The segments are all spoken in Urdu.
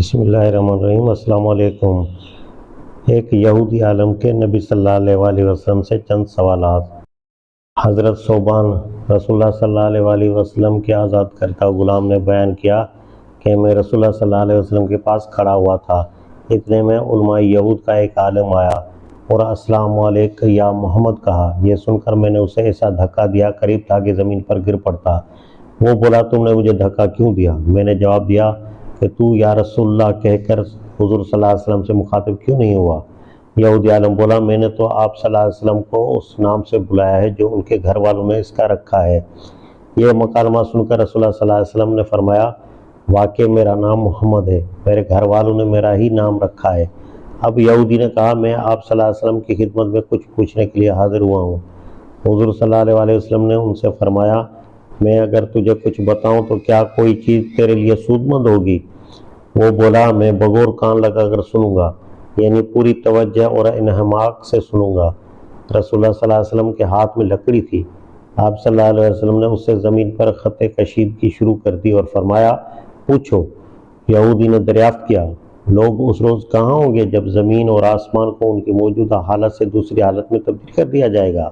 بسم اللہ الرحمن الرحیم۔ السلام علیکم۔ ایک یہودی عالم کے نبی صلی اللہ علیہ وسلم سے چند سوالات۔ حضرت ثوبان رسول اللہ صلی اللہ علیہ وسلم کے آزاد کردہ غلام نے بیان کیا کہ میں رسول اللہ صلی اللہ علیہ وسلم کے پاس کھڑا ہوا تھا، اتنے میں علماء یہود کا ایک عالم آیا اور السلام علیکم یا محمد کہا۔ یہ سن کر میں نے اسے ایسا دھکا دیا قریب تھا کہ زمین پر گر پڑتا۔ وہ بولا، تم نے مجھے دھکا کیوں دیا؟ میں نے جواب دیا کہ تو یا رسول اللہ کہہ کر حضور صلی اللہ علیہ وسلم سے مخاطب کیوں نہیں ہوا؟ یہودی عالم بولا، میں نے تو آپ صلی اللہ علیہ وسلم کو اس نام سے بلایا ہے جو ان کے گھر والوں نے اس کا رکھا ہے۔ یہ مکالمہ سن کر رسول اللہ صلی اللہ علیہ وسلم نے فرمایا، واقعی میرا نام محمد ہے، میرے گھر والوں نے میرا ہی نام رکھا ہے۔ اب یہودی نے کہا، میں آپ صلی اللہ علیہ وسلم کی خدمت میں کچھ پوچھنے کے لیے حاضر ہوا ہوں۔ حضور صلی اللہ علیہ وسلم نے ان سے فرمایا، میں اگر تجھے کچھ بتاؤں تو کیا کوئی چیز تیرے لیے سود مند ہوگی؟ وہ بولا، میں بغور کان لگا کر سنوں گا، یعنی پوری توجہ اور انہماک سے سنوں گا۔ رسول اللہ صلی اللہ علیہ وسلم کے ہاتھ میں لکڑی تھی۔ آپ صلی اللہ علیہ وسلم نے اس سے زمین پر خط کشیدگی شروع کر دی اور فرمایا، پوچھو۔ یہودی نے دریافت کیا، لوگ اس روز کہاں ہوں گے جب زمین اور آسمان کو ان کی موجودہ حالت سے دوسری حالت میں تبدیل کر دیا جائے گا؟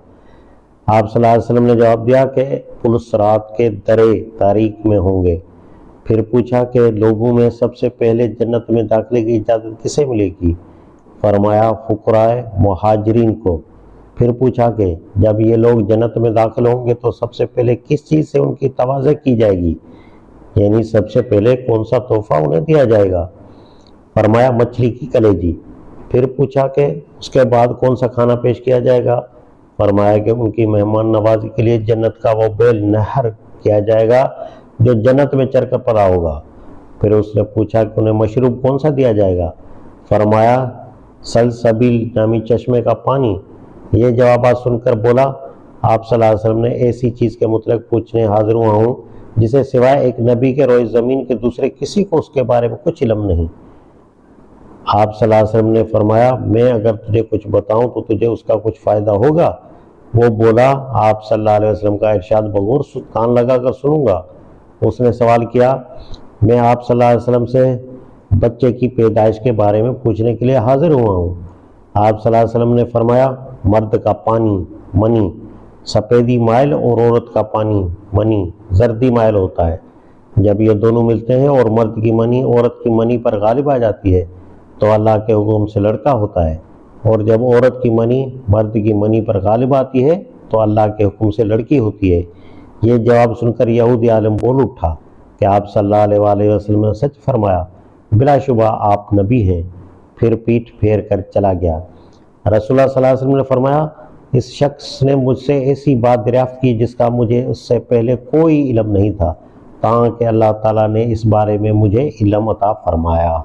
آپ صلی اللہ علیہ وسلم نے جواب دیا کہ پل صراط کے درے تاریک میں ہوں گے۔ پھر پوچھا کہ لوگوں میں سب سے پہلے جنت میں داخلے کی اجازت کسے ملے گی؟ فرمایا، فقراء مہاجرین کو۔ پھر پوچھا کہ جب یہ لوگ جنت میں داخل ہوں گے تو سب سے پہلے کس چیز سے ان کی تواضع کی جائے گی، یعنی سب سے پہلے کون سا تحفہ انہیں دیا جائے گا؟ فرمایا، مچھلی کی کلیجی۔ پھر پوچھا کہ اس کے بعد کون سا کھانا پیش کیا جائے گا؟ فرمایا کہ ان کی مہمان نوازی کے لیے جنت کا وہ بیل نہر کیا جائے گا جو جنت میں چر کر پڑا ہوگا۔ پھر اس نے پوچھا کہ انہیں مشروب کون سا دیا جائے گا؟ فرمایا، سلسبیل نامی چشمے کا پانی۔ یہ جوابات سن کر بولا، آپ صلی اللہ علیہ وسلم نے ایسی چیز کے متعلق پوچھنے حاضر ہوا ہوں جسے سوائے ایک نبی کے روئے زمین کے دوسرے کسی کو اس کے بارے میں کچھ علم نہیں۔ آپ صلی اللہ علیہ وسلم نے فرمایا، میں اگر تجھے کچھ بتاؤں تو تجھے اس کا کچھ فائدہ ہوگا؟ وہ بولا، آپ صلی اللہ علیہ وسلم کا ارشاد بغور کان لگا کر سنوں گا۔ اس نے سوال کیا، میں آپ صلی اللہ علیہ وسلم سے بچے کی پیدائش کے بارے میں پوچھنے کے لیے حاضر ہوا ہوں۔ آپ صلی اللہ علیہ وسلم نے فرمایا، مرد کا پانی منی سفیدی مائل اور عورت کا پانی منی زردی مائل ہوتا ہے۔ جب یہ دونوں ملتے ہیں اور مرد کی منی عورت کی منی پر غالب آ جاتی ہے تو اللہ کے حکم سے لڑکا ہوتا ہے، اور جب عورت کی منی مرد کی منی پر غالب آتی ہے تو اللہ کے حکم سے لڑکی ہوتی ہے۔ یہ جواب سن کر یہودی عالم بول اٹھا کہ آپ صلی اللہ علیہ وسلم نے سچ فرمایا، بلا شبہ آپ نبی ہیں۔ پھر پیٹھ پھیر کر چلا گیا۔ رسول اللہ صلی اللہ علیہ وسلم نے فرمایا، اس شخص نے مجھ سے ایسی بات دریافت کی جس کا مجھے اس سے پہلے کوئی علم نہیں تھا، تاکہ اللہ تعالیٰ نے اس بارے میں مجھے علم عطا فرمایا۔